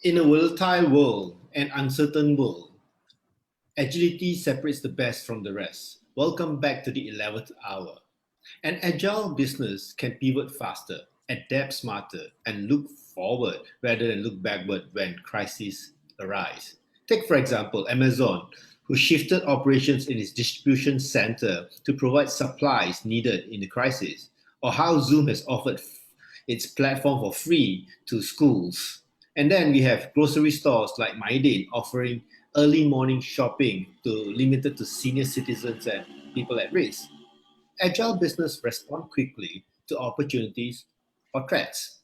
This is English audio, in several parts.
In a volatile world and uncertain world, agility separates the best from the rest. Welcome back to the 11th hour. An agile business can pivot faster, adapt smarter, and look forward rather than look backward when crises arise. Take, for example, Amazon, who shifted operations in its distribution center to provide supplies needed in the crisis, or how Zoom has offered its platform for free to schools. And then we have grocery stores like Maidin offering early morning shopping limited to senior citizens and people at risk. Agile business respond quickly to opportunities or threats.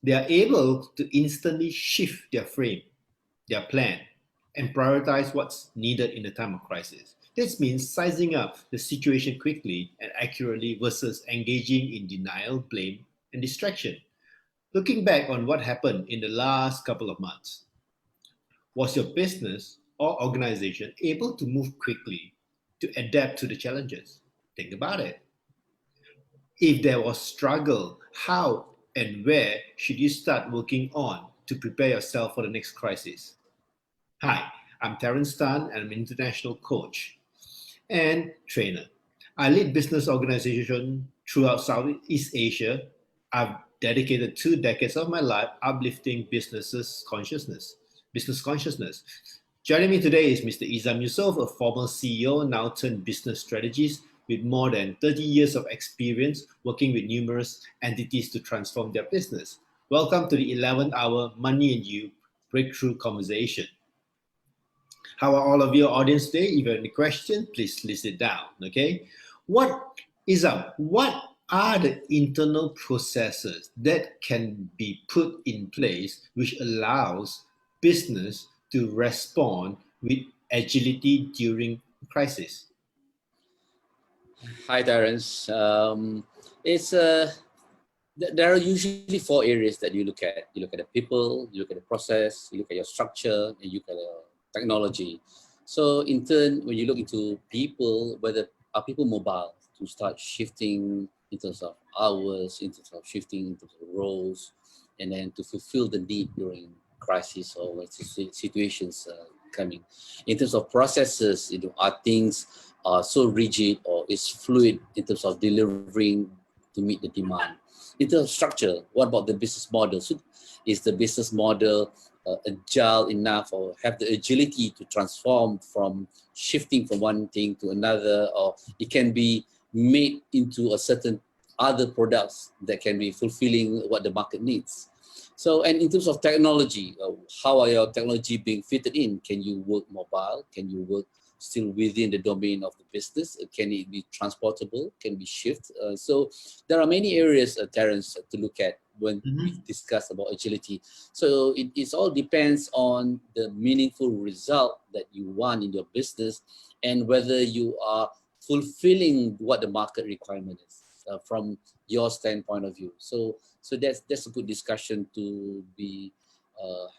They are able to instantly shift their frame, their plan, and prioritize what's needed in a time of crisis. This means sizing up the situation quickly and accurately versus engaging in denial, blame, and distraction. Looking back on what happened in the last couple of months, was your business or organization able to move quickly to adapt to the challenges? Think about it. If there was struggle, how and where should you start working on to prepare yourself for the next crisis? Hi, I'm Terence Tan and I'm an international coach and trainer. I lead business organizations throughout Southeast Asia. I've dedicated 2 decades of my life uplifting business consciousness. Joining me today is Mr. Izam Yusof, a former CEO, now turned business strategist with more than 30 years of experience working with numerous entities to transform their business. Welcome to the 11th hour Money and You Breakthrough Conversation. How are all of your audience today? If you have any questions, please list it down. Okay. What are the internal processes that can be put in place which allows business to respond with agility during crisis? Hi, Terence. It's there are usually 4 areas that you look at. You look at the people, you look at the process, you look at your structure, and you look at the technology. So, in turn, when you look into people, whether are people mobile to start shifting in terms of hours, in terms of shifting in terms of roles, and then to fulfill the need during crisis or when situations coming. In terms of processes, are things so rigid or is fluid in terms of delivering to meet the demand. In terms of structure, what about the business model? So is the business model agile enough or have the agility to transform from shifting from one thing to another, or it can be made into a certain other products that can be fulfilling what the market needs. So, and in terms of technology, how are your technology being fitted in? Can you work mobile? Can you work still within the domain of the business? Can it be transportable? Can it be shift? So there are many areas, Terence, to look at when we discuss about agility. So it all depends on the meaningful result that you want in your business and whether you are fulfilling what the market requirement is from your standpoint of view. So that's a good discussion to be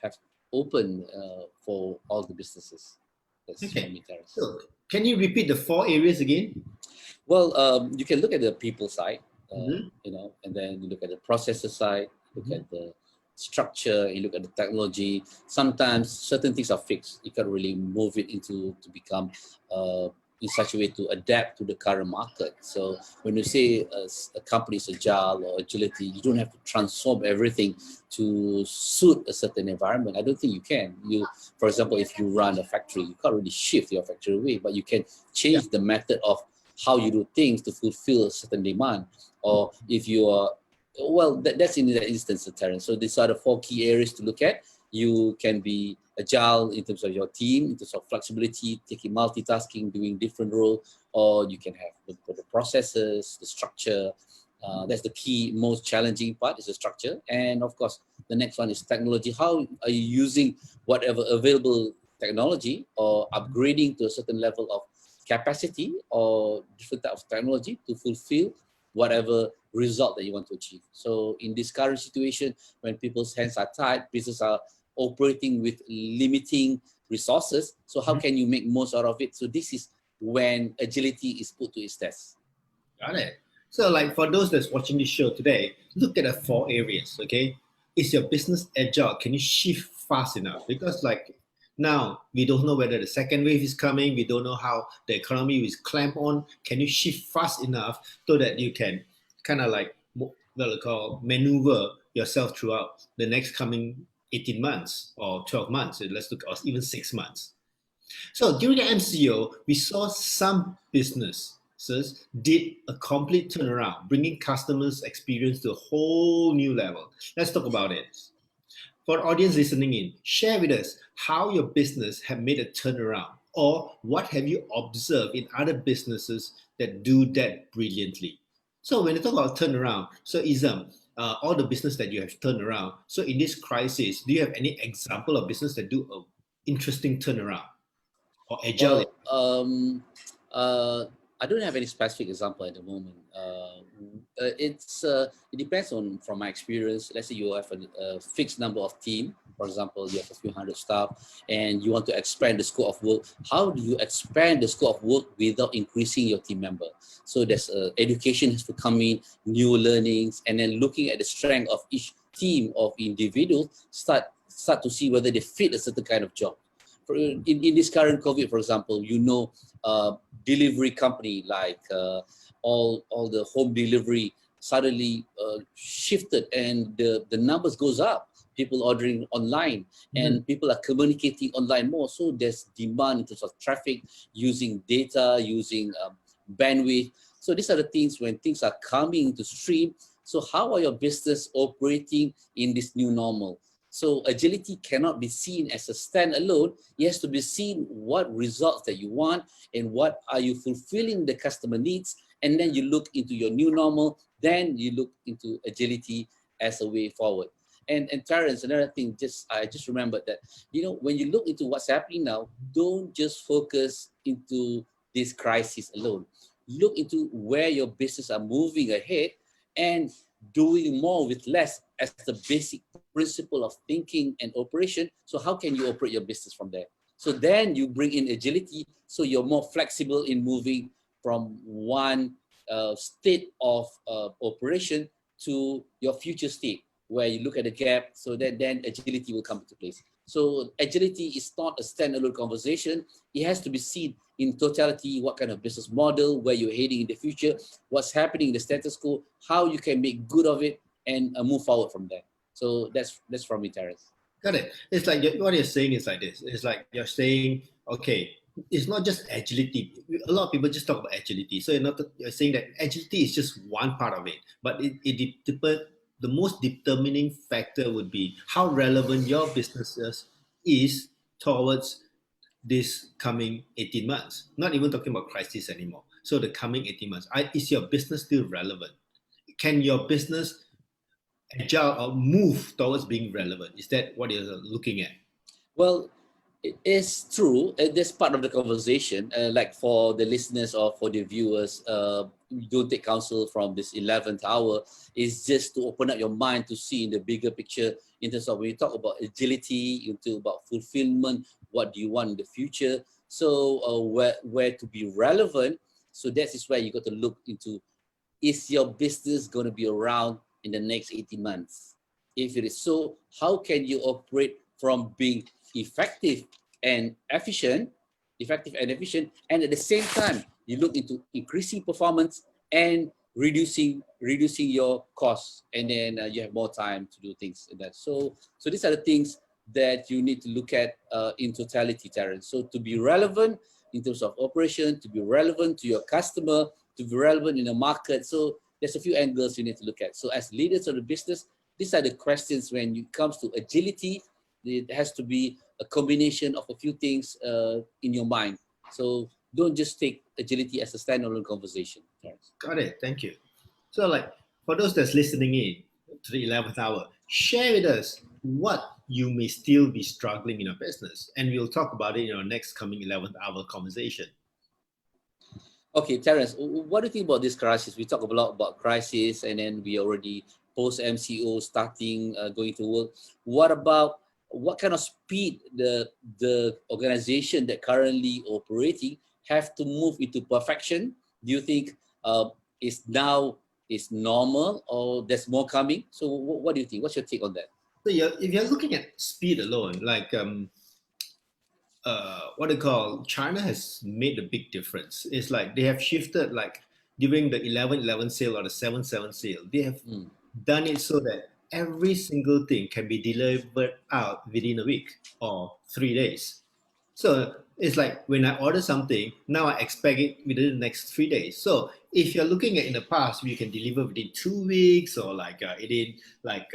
have open for all the businesses. Okay. So, can you repeat the 4 areas again? Well, you can look at the people side, and then you look at the processor side, look at the structure, you look at the technology. Sometimes certain things are fixed. You can't really move it to become in such a way to adapt to the current market. So when you say a company is agile or agility, you don't have to transform everything to suit a certain environment. I don't think you can. For example, if you run a factory, you can't really shift your factory away, but you can change the method of how you do things to fulfill a certain demand. Or if you are, well, that's in that instance, Terence. So these are the 4 key areas to look at. You can be agile in terms of your team, in terms of flexibility, taking multitasking, doing different roles, or you can have the processes, the structure. That's the key, most challenging part is the structure. And of course, the next one is technology. How are you using whatever available technology or upgrading to a certain level of capacity or different type of technology to fulfill whatever result that you want to achieve. So in this current situation, when people's hands are tied, businesses are operating with limiting resources. So how can you make most out of it? So this is when agility is put to its test. Got it. So like for those that's watching this show today, look at the 4 areas, okay? Is your business agile? Can you shift fast enough? Because like now we don't know whether the second wave is coming. We don't know how the economy is clamp on. Can you shift fast enough so that you can kind of like call maneuver yourself throughout the next coming 18 months or 12 months? Let's look, or even 6 months. So during the MCO, we saw some businesses did a complete turnaround, bringing customers' experience to a whole new level. Let's talk about it. For audience listening in, share with us how your business have made a turnaround, or what have you observed in other businesses that do that brilliantly. So when you talk about turnaround, so Izam, all the business that you have turned around. So in this crisis, do you have any example of business that do a interesting turnaround or agile? Well, I don't have any specific example at the moment. It depends on from my experience. Let's say you have a fixed number of team. For example, you have a few hundred staff, and you want to expand the scope of work. How do you expand the scope of work without increasing your team member? So there's education has to come in, new learnings, and then looking at the strength of each team of individuals, start to see whether they fit a certain kind of job. In this current COVID, for example, delivery company like all the home delivery suddenly shifted, and the numbers goes up. People ordering online, and people are communicating online more. So there's demand in terms of traffic, using data, using bandwidth. So these are the things when things are coming to stream. So how are your business operating in this new normal? So agility cannot be seen as a standalone. It has to be seen what results that you want and what are you fulfilling the customer needs. And then you look into your new normal. Then you look into agility as a way forward. And Terence, another thing, I just remembered that, when you look into what's happening now, don't just focus into this crisis alone. Look into where your business are moving ahead and doing more with less as the basic principle of thinking and operation. So how can you operate your business from there? So then you bring in agility, so you're more flexible in moving from one state of operation to your future state, where you look at the gap, so that then agility will come into place. So agility is not a standalone conversation. It has to be seen in totality, what kind of business model, where you're heading in the future, what's happening in the status quo, how you can make good of it and move forward from there. So that's from me, Terence. Got it. It's like what you're saying is like this. It's like you're saying, okay, it's not just agility. A lot of people just talk about agility. So you're saying that agility is just one part of it, but the most determining factor would be how relevant your business is towards this coming 18 months. Not even talking about crisis anymore. So the coming 18 months, is your business still relevant? Can your business agile or move towards being relevant? Is that what you're looking at? Well, it is true. That's part of the conversation. Like for the listeners or for the viewers, don't take counsel from this 11th hour. It's just to open up your mind to see in the bigger picture in terms of when you talk about agility, you talk about fulfillment, what do you want in the future? So where to be relevant. So that is where you got to look into, is your business going to be around in the next 18 months? If it is so, how can you operate from being effective and efficient, and at the same time, you look into increasing performance and reducing your costs, and then you have more time to do things in that. So these are the things that you need to look at in totality, Terence. So to be relevant in terms of operation, to be relevant to your customer, to be relevant in the market. So there's a few angles you need to look at. So as leaders of the business, these are the questions when it comes to agility. It has to be a combination of a few things in your mind. So don't just take agility as a standalone conversation. Got it. Thank you. So, like, for those that's listening in to the 11th hour, share with us what you may still be struggling in your business, and we'll talk about it in our next coming 11th hour conversation. Okay, Terence, what do you think about this crisis? We talk a lot about crisis, and then we already post MCO starting going to work. What about what kind of speed the organization that currently operating have to move into perfection? Do you think is normal, or there's more coming? So what do you think? What's your take on that? So if you're looking at speed alone, like what they call China has made a big difference. It's like they have shifted like during the 11/11 sale or the 7/7 sale, they have Mm. done it so that every single thing can be delivered out within a week or 3 days. So it's like when I order something, now I expect it within the next 3 days. So if you're looking at in the past, we can deliver within 2 weeks or like within like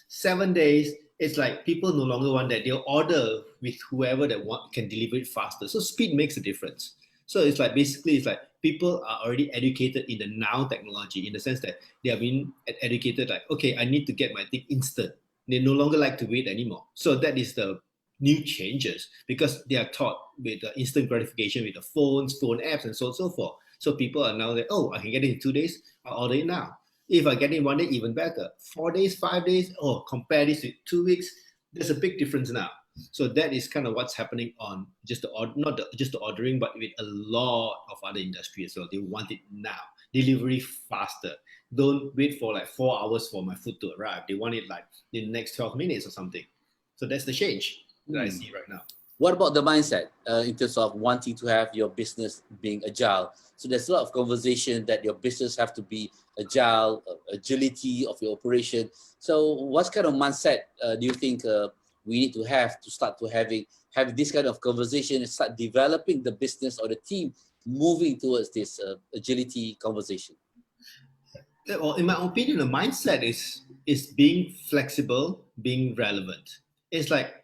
7 days. It's like people no longer want that. They'll order with whoever that want can deliver it faster. So speed makes a difference. So it's like basically it's like people are already educated in the now technology in the sense that they have been educated like okay, I need to get my thing instant. They no longer like to wait anymore. So that is the new changes because they are taught with instant gratification with the phones, phone apps, and so on and so forth. So people are now like, oh, I can get it in 2 days. I'll order it now. If I get it in 1 day, even better. 4 days, 5 days. Oh, compare this with 2 weeks. There's a big difference now. So that is kind of what's happening on just the not just the ordering, but with a lot of other industries as well. They want it now, delivery faster. Don't wait for like 4 hours for my food to arrive. They want it like in the next 12 minutes or something. So that's the change that I see right now. What about the mindset in terms of wanting to have your business being agile? So there's a lot of conversation that your business have to be agile, agility of your operation. So what kind of mindset do you think we need to have to start to have this kind of conversation and start developing the business or the team moving towards this agility conversation? Well, in my opinion, the mindset is being flexible, being relevant. It's like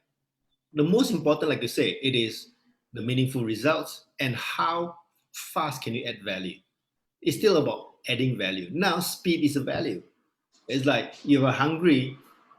the most important, like you say, it is the meaningful results and how fast can you add value. It's still about adding value. Now, speed is a value. It's like you are hungry,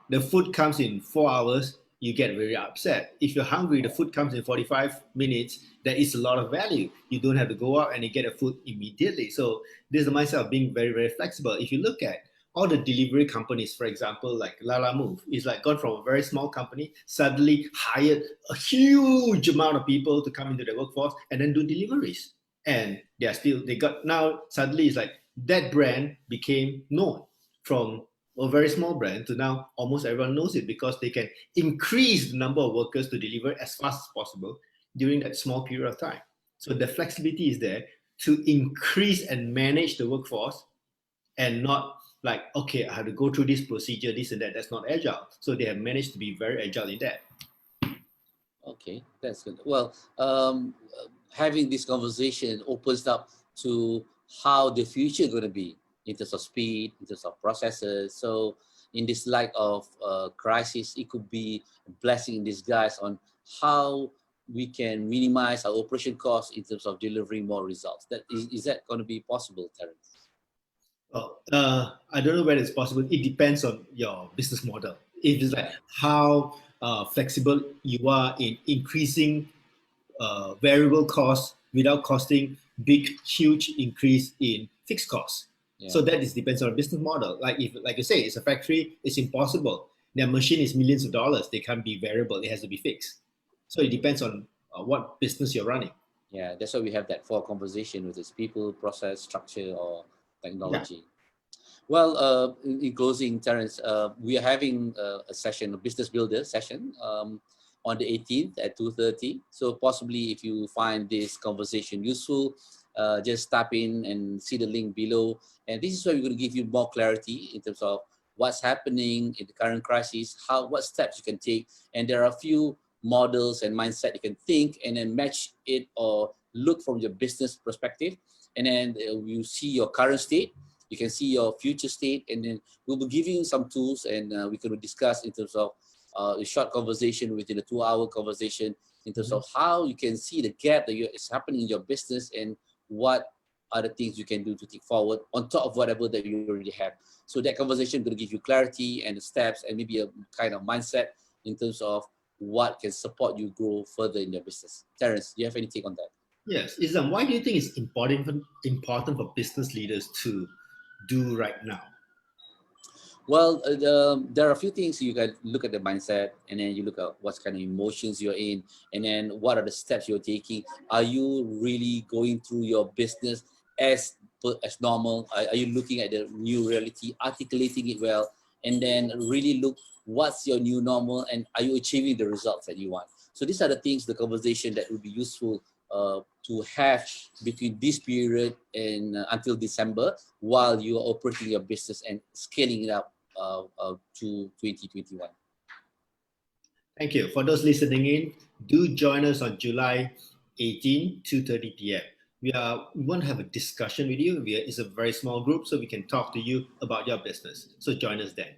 the food comes in 4 hours, you get very upset. If you're hungry, the food comes in 45 minutes, there is a lot of value. You don't have to go out and you get a food immediately. So this is the mindset of being very, very flexible. If you look at all the delivery companies, for example, like Lala Move, is like gone from a very small company, suddenly hired a huge amount of people to come into the workforce and then do deliveries. And they got now suddenly it's like that brand became known from a very small brand to now almost everyone knows it because they can increase the number of workers to deliver as fast as possible during that small period of time. So the flexibility is there to increase and manage the workforce and not like, okay, I have to go through this procedure, this and that. That's not agile. So they have managed to be very agile in that. Okay, that's good. Well, having this conversation opens up to how the future going to be in terms of speed, in terms of processes. So, in this light of crisis, it could be a blessing in disguise on how we can minimize our operation costs in terms of delivering more results. Is that going to be possible, Terence? Well, I don't know whether it's possible. It depends on your business model. It is like Yeah. how flexible you are in increasing variable costs without costing big, huge increase in fixed costs. Yeah. So that is depends on a business model. Like if, like you say, it's a factory, it's impossible. Their machine is millions of dollars. They can't be variable. It has to be fixed. So it depends on what business you're running. Yeah, that's why we have that four conversation with its people, process, structure, or Yeah. technology. Well, in closing, Terence, we are having a session, a business builder session on the 18th at 2:30. So possibly if you find this conversation useful, just tap in and see the link below. And this is where we're going to give you more clarity in terms of what's happening in the current crisis, what steps you can take. And there are a few models and mindset you can think and then match it or look from your business perspective. And then you see your current state, you can see your future state, and then we'll be giving you some tools, and we can discuss in terms of a short conversation within a 2-hour conversation in terms Mhm. of how you can see the gap that is happening in your business and what other things you can do to take forward on top of whatever that you already have. So that conversation is going to give you clarity and the steps and maybe a kind of mindset in terms of what can support you grow further in your business. Terence, do you have any take on that? Yes, Izam, why do you think it's important for business leaders to do right now? Well, there are a few things you can look at the mindset, and then you look at what kind of emotions you're in, and then what are the steps you're taking. Are you really going through your business as normal? Are you looking at the new reality, articulating it well, and then really look what's your new normal, and are you achieving the results that you want? So these are the things, the conversation that would be useful to have between this period and until December, while you are operating your business and scaling it up to 2021. Thank you. For those listening in, do join us on July 18, 2:30 p.m. We want to have a discussion with you. It's a very small group, so we can talk to you about your business. So join us then.